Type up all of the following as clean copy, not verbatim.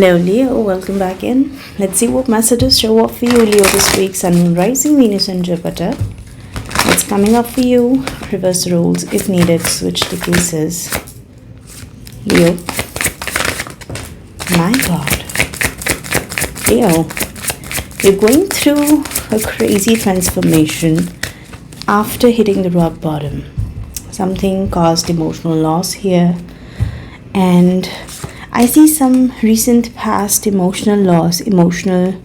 Hello Leo, welcome back in. Let's see what messages show up for you, Leo, this week. Sun, Moon, Rising, Venus, and Jupiter. What's coming up for you? Reverse roles if needed. Switch the cases. Leo. My God. Leo, you're going through a crazy transformation after hitting the rock bottom. Something caused emotional loss here, and I see some recent past emotional loss, emotional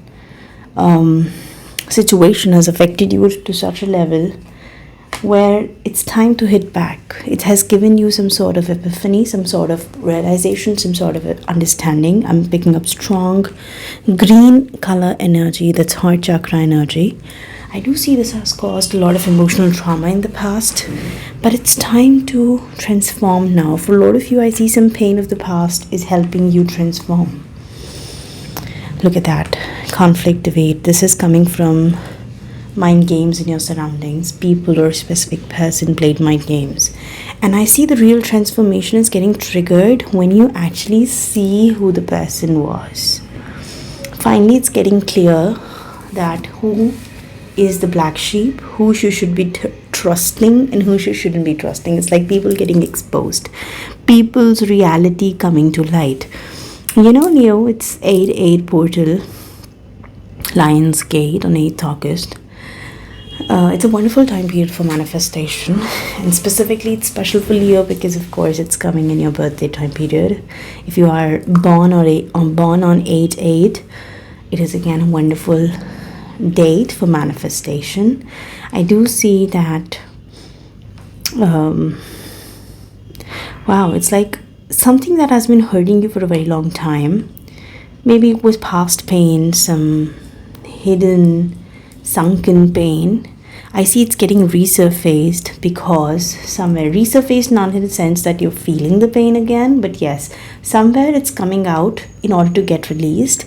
situation has affected you to such a level where it's time to hit back. It has given you some sort of epiphany, some sort of realization, some sort of understanding. I'm picking up strong green color energy, that's heart chakra energy. I do see this has caused a lot of emotional trauma in the past, but it's time to transform now. For a lot of you, I see some pain of the past is helping you transform. Look at that. Conflict, debate. This is coming from mind games in your surroundings. People or a specific person played mind games. And I see the real transformation is getting triggered when you actually see who the person was. Finally, it's getting clear that who is the black sheep, who you should be trusting and who you shouldn't be trusting. It's like people getting exposed, people's reality coming to light. You know, Leo, it's 8-8 portal, Lion's Gate on 8th August. It's a wonderful time period for manifestation, and specifically it's special for Leo because of course it's coming in your birthday time period. If you are born on 8-8, it is again a wonderful date for manifestation. I do see that wow, it's like something that has been hurting you for a very long time. Maybe it was past pain, some hidden sunken pain. I see it's getting resurfaced because somewhere resurfaced, not in the sense that you're feeling the pain again, but yes, somewhere it's coming out in order to get released.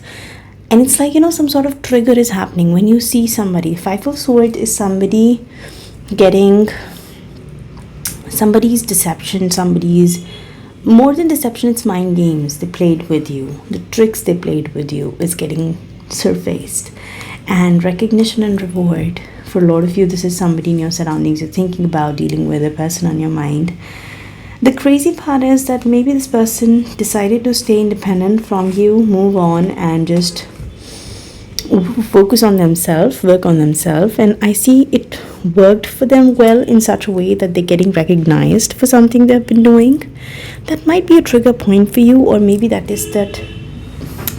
And it's like, some sort of trigger is happening when you see somebody. Five of Swords is somebody getting somebody's deception, somebody's more than deception, it's mind games they played with you. The tricks they played with you is getting surfaced. And recognition and reward. For a lot of you, this is somebody in your surroundings you're thinking about dealing with, a person on your mind. The crazy part is that maybe this person decided to stay independent from you, move on, and just focus on themselves, work on themselves. And I see it worked for them well in such a way that they're getting recognized for something they've been doing. That might be a trigger point for you, or maybe that is that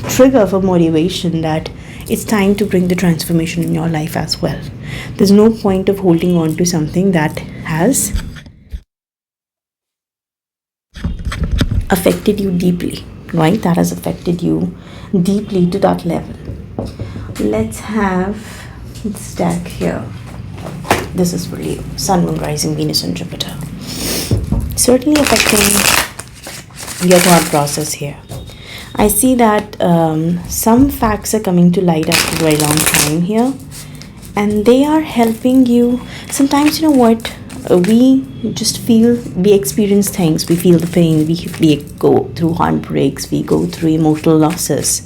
trigger for motivation that it's time to bring the transformation in your life as well. There's no point of holding on to something that has affected you deeply, right? That has affected you deeply to that level. Let's have this deck here. This is for Leo. Sun, Moon, Rising, Venus, and Jupiter. Certainly affecting your thought process here. I see that some facts are coming to light after a very long time here, and they are helping you. Sometimes, we just feel, we experience things, we feel the pain, we go through heartbreaks, we go through emotional losses,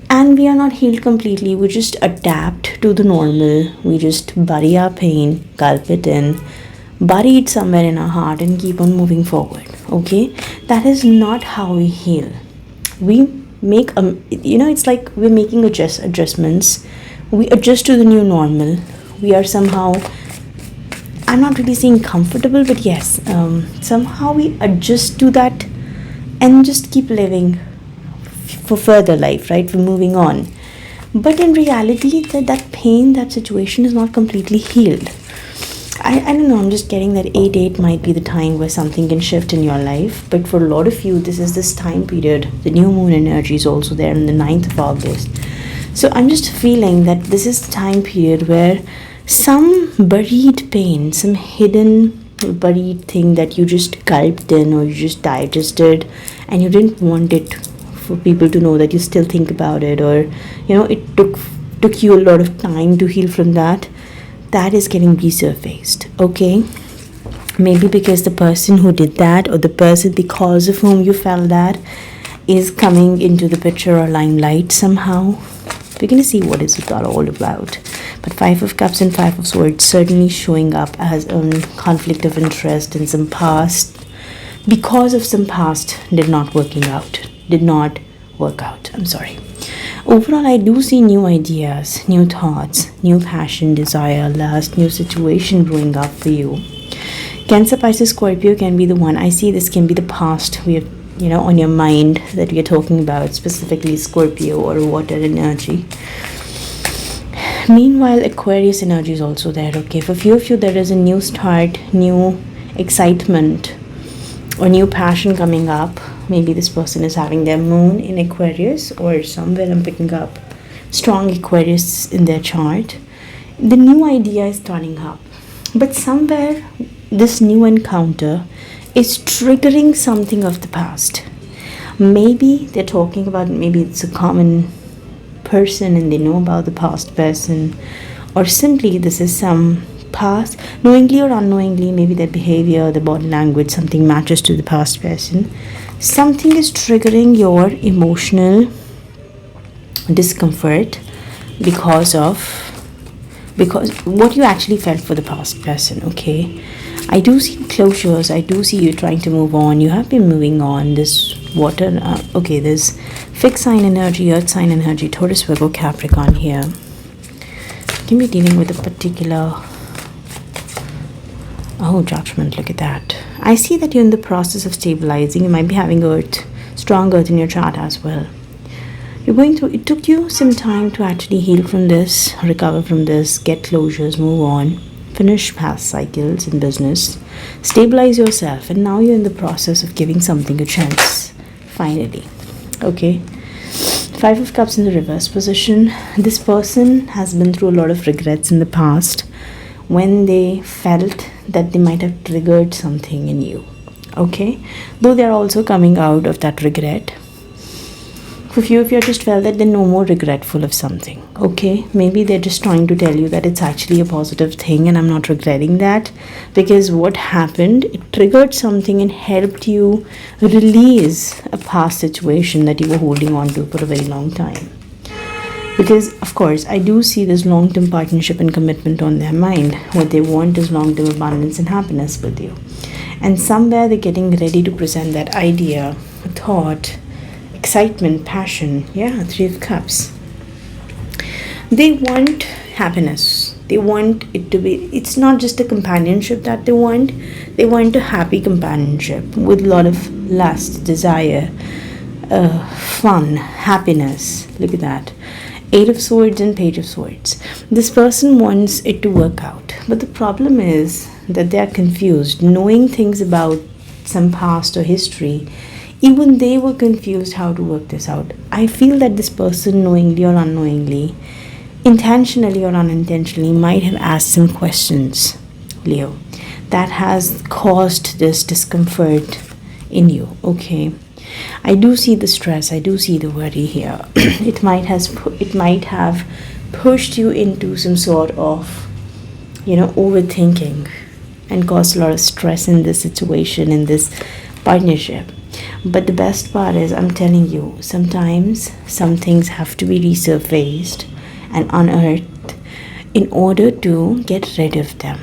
and we are not healed completely. We just adapt to the normal. We just bury our pain, gulp it in, bury it somewhere in our heart, and keep on moving forward. Okay, that is not how we heal. We make it's like we're making adjustments. We adjust to the new normal. We are somehow, I'm not really saying comfortable, but yes, somehow we adjust to that and just keep living for further life, right? We're moving on. But in reality, that pain, that situation is not completely healed. I don't know, I'm just getting that 8-8 might be the time where something can shift in your life. But for a lot of you, this is this time period. The new moon energy is also there on the 9th of August. So I'm just feeling that this is the time period where some buried pain, some hidden buried thing that you just gulped in or you just digested and you didn't want it for people to know that you still think about it, or it took you a lot of time to heal from that is getting resurfaced. Okay, maybe because the person who did that, or the person because of whom you felt that, is coming into the picture or limelight somehow. We're going to see what is it all about. But Five of Cups and Five of Swords certainly showing up as a conflict of interest in some past, because of some past did not work out. I'm sorry. Overall, I do see new ideas, new thoughts, new passion, desire, lust, new situation growing up for you. Cancer, Pisces, Scorpio can be the one. I see this can be the past we have, on your mind that we are talking about, specifically Scorpio or water energy. Meanwhile, Aquarius energy is also there, okay? For few of you, there is a new start, new excitement, or new passion coming up. Maybe this person is having their moon in Aquarius, or somewhere I'm picking up strong Aquarius in their chart. The new idea is turning up, but somewhere this new encounter is triggering something of the past. Maybe they're talking about, maybe it's a common person and they know about the past person, or simply this is some past, knowingly or unknowingly, maybe their behavior, the body language, something matches to the past person. Something is triggering your emotional discomfort because what you actually felt for the past person, okay? I do see closures. I do see you trying to move on. You have been moving on. This water, there's fixed sign energy, earth sign energy, Taurus, Virgo, Capricorn here. You can be dealing with a particular, judgment, look at that. I see that you're in the process of stabilizing. You might be having strong earth in your chart as well. You're going through, it took you some time to actually heal from this, recover from this, get closures, move on, finish past cycles in business, stabilize yourself, and now you're in the process of giving something a chance, finally, okay? Five of Cups in the reverse position. This person has been through a lot of regrets in the past when they felt that they might have triggered something in you, okay? Though they're also coming out of that regret. For few of you just felt that they're no more regretful of something, okay? Maybe they're just trying to tell you that it's actually a positive thing and I'm not regretting that, because what happened, it triggered something and helped you release a past situation that you were holding on to for a very long time. Because, of course, I do see this long-term partnership and commitment on their mind. What they want is long-term abundance and happiness with you. And somewhere they're getting ready to present that idea, thought, excitement, passion. Yeah, Three of Cups. They want happiness. They want it to be, it's not just a companionship that they want a happy companionship with a lot of lust, desire, fun, happiness. Look at that. Eight of Swords and Page of Swords. This person wants it to work out, but the problem is that they are confused, knowing things about some past or history. Even they were confused how to work this out. I feel that this person, knowingly or unknowingly, intentionally or unintentionally, might have asked some questions, Leo, that has caused this discomfort in you, okay? I do see the stress, I do see the worry here. It might have pushed you into some sort of, overthinking, and caused a lot of stress in this situation, in this partnership. But the best part is, I'm telling you, sometimes some things have to be resurfaced and unearthed in order to get rid of them.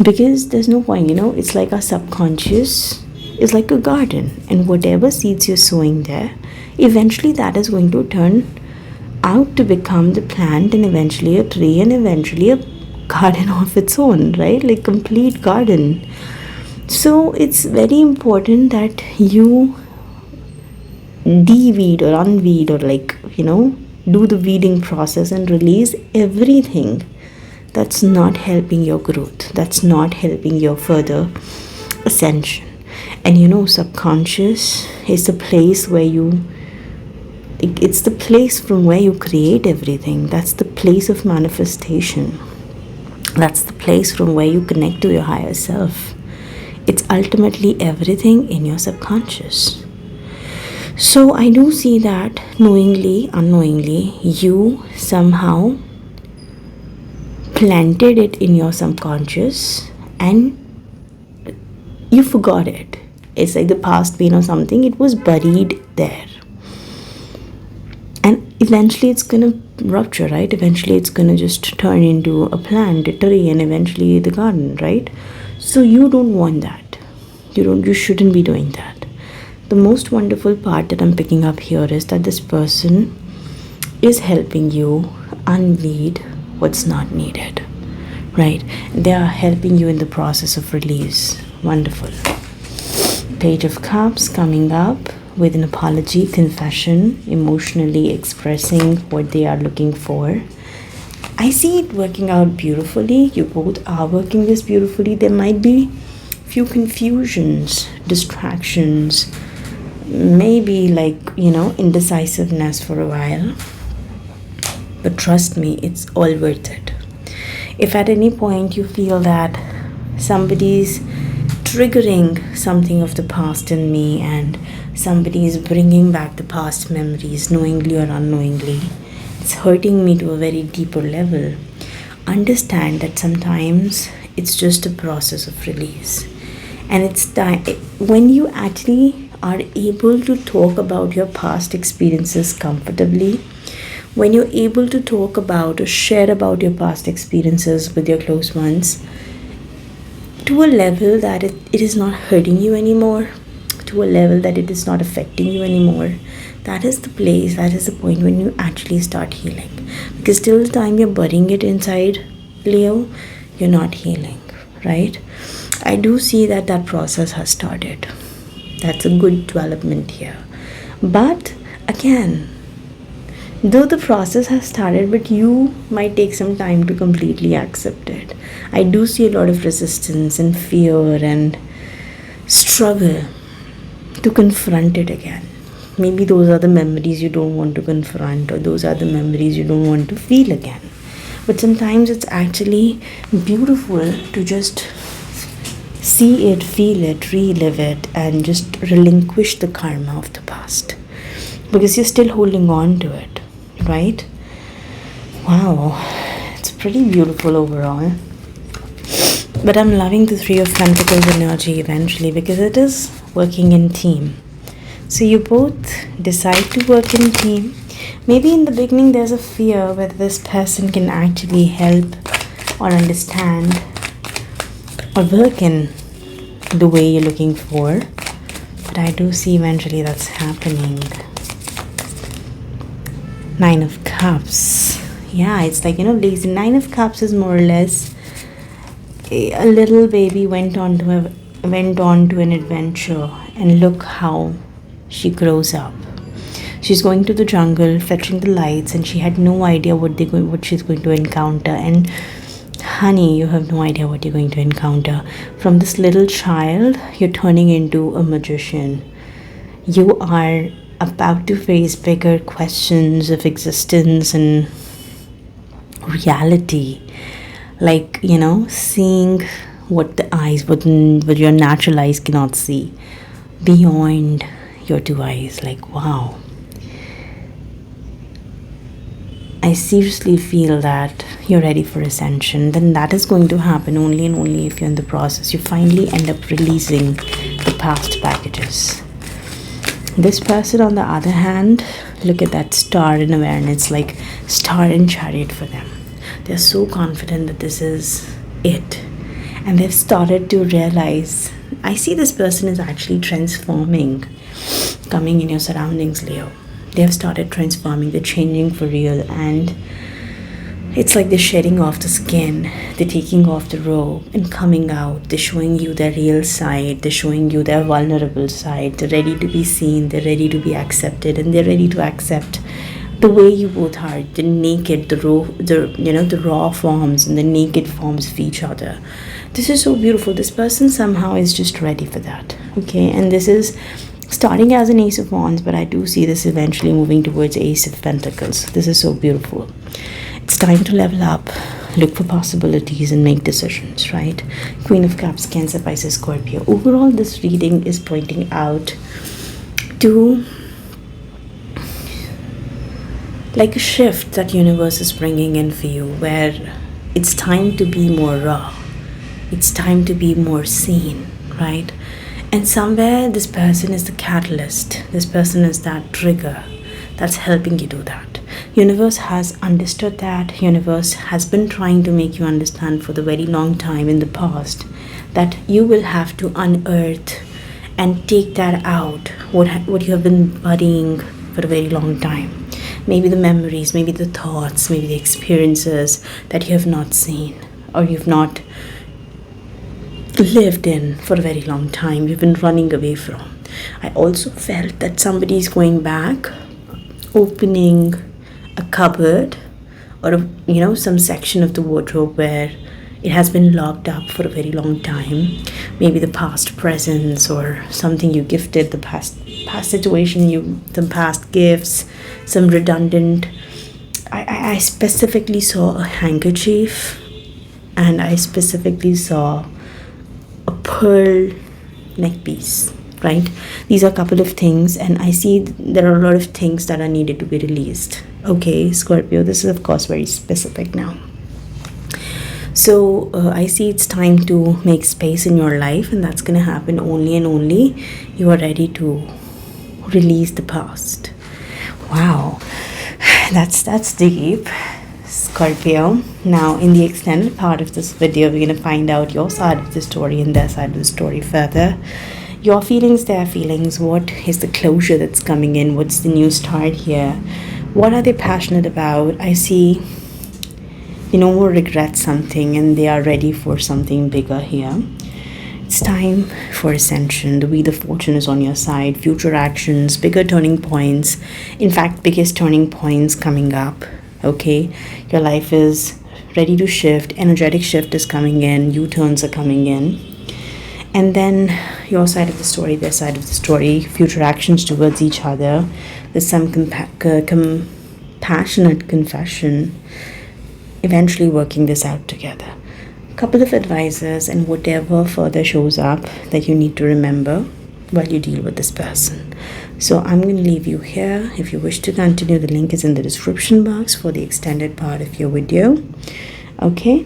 Because there's no point, it's like our subconscious is like a garden, and whatever seeds you're sowing there, eventually that is going to turn out to become the plant, and eventually a tree, and eventually a garden of its own, right? Like complete garden. So it's very important that you de-weed or unweed, or do the weeding process and release everything that's not helping your growth, that's not helping your further ascension. And subconscious is the place where it's the place from where you create everything. That's the place of manifestation. That's the place from where you connect to your higher self. It's ultimately everything in your subconscious. So I do see that knowingly, unknowingly, you somehow planted it in your subconscious and you forgot it. It's like the past pain or something, it was buried there. And eventually it's gonna rupture, right? Eventually it's gonna just turn into a plant, a tree, and eventually the garden, right? So you don't want that. You shouldn't be doing that. The most wonderful part that I'm picking up here is that this person is helping you unlead what's not needed, right? They are helping you in the process of release. Wonderful. Page of Cups coming up with an apology, confession, emotionally expressing what they are looking for. I see it working out beautifully. You both are working this beautifully. There might be few confusions, distractions, maybe indecisiveness for a while. But trust me, it's all worth it. If at any point you feel that somebody's triggering something of the past in me and somebody is bringing back the past memories knowingly or unknowingly, it's hurting me to a very deeper level, understand that sometimes it's just a process of release. And it's time when you actually are able to talk about your past experiences comfortably, when you're able to talk about or share about your past experiences with your close ones to a level that it is not hurting you anymore, to a level that it is not affecting you anymore, that is the place, that is the point when you actually start healing. Because till the time you're burying it inside, Leo, you're not healing, right? I do see that process has started. That's a good development here. But again, though the process has started, but you might take some time to completely accept it. I do see a lot of resistance and fear and struggle to confront it again. Maybe those are the memories you don't want to confront, or those are the memories you don't want to feel again. But sometimes it's actually beautiful to just see it, feel it, relive it, and just relinquish the karma of the past. Because you're still holding on to it, right? Wow, it's pretty beautiful overall. But I'm loving the Three of Pentacles energy eventually because it is working in team. So you both decide to work in team. Maybe in the beginning there's a fear whether this person can actually help or understand or work in the way you're looking for. But I do see eventually that's happening. Nine of Cups. Yeah, it's like, lazy. Nine of Cups is more or less a little baby went on to an adventure, and look how she grows up. She's going to the jungle, fetching the lights, and she had no idea what she's going to encounter. And honey, you have no idea what you're going to encounter. From this little child, you're turning into a magician. You are about to face bigger questions of existence and reality. Like, seeing what your natural eyes cannot see beyond your two eyes. Like, wow. I seriously feel that you're ready for ascension. Then that is going to happen only and only if you're in the process. You finally end up releasing the past packages. This person, on the other hand, look at that star in awareness, like star and chariot for them. They're so confident that this is it. And they've started to realize, I see this person is actually transforming, coming in your surroundings, Leo. They have started transforming, they're changing for real, and it's like they're shedding off the skin, they're taking off the robe and coming out. They're showing you their real side, they're showing you their vulnerable side. They're ready to be seen, they're ready to be accepted, and they're ready to accept the way you both are, the naked, the raw forms and the naked forms of each other. This is so beautiful. This person somehow is just ready for that. Okay, and this is starting as an Ace of Wands, but I do see this eventually moving towards Ace of Pentacles. This is so beautiful. It's time to level up, look for possibilities, and make decisions, right? Queen of Cups, Cancer, Pisces, Scorpio. Overall, this reading is pointing out to like a shift that universe is bringing in for you, where it's time to be more raw. It's time to be more seen, right? And somewhere this person is the catalyst. This person is that trigger that's helping you do that. Universe has understood that. Universe has been trying to make you understand for the very long time in the past that you will have to unearth and take that out, what you have been burying for a very long time. Maybe the memories, maybe the thoughts, maybe the experiences that you have not seen or you've not lived in for a very long time, you've been running away from. I also felt that somebody is going back, opening a cupboard or some section of the wardrobe where it has been locked up for a very long time. Maybe the past presents or something you gifted, the past situation, the past gifts, some redundant. I specifically saw a handkerchief, and I specifically saw a pearl neck piece, right? These are a couple of things, and I see there are a lot of things that are needed to be released. Okay, Scorpio, this is of course very specific now. So I see it's time to make space in your life, and that's going to happen only and only you are ready to release the past. Wow, that's deep, Scorpio. Now, in the extended part of this video, we're going to find out your side of the story and their side of the story further. Your feelings, their feelings. What is the closure that's coming in? What's the new start here? What are they passionate about? I see they no more regret something and they are ready for something bigger here. It's time for ascension. The Wheel of Fortune is on your side. Future actions, bigger turning points. In fact, biggest turning points coming up. Okay, your life is ready to shift. Energetic shift is coming in. U-turns are coming in. And then your side of the story, their side of the story. Future actions towards each other. There's some compassionate confession. Eventually working this out together. Couple of advisors and whatever further shows up that you need to remember while you deal with this person. So I'm going to leave you here. If you wish to continue, the link is in the description box for the extended part of your video. Okay,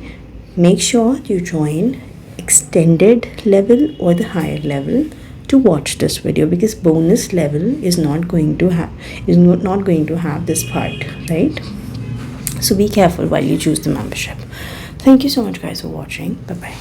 make sure you join extended level or the higher level to watch this video, because bonus level is not going to have this part, right? So be careful while you choose the membership. Thank you so much, guys, for watching. Bye bye.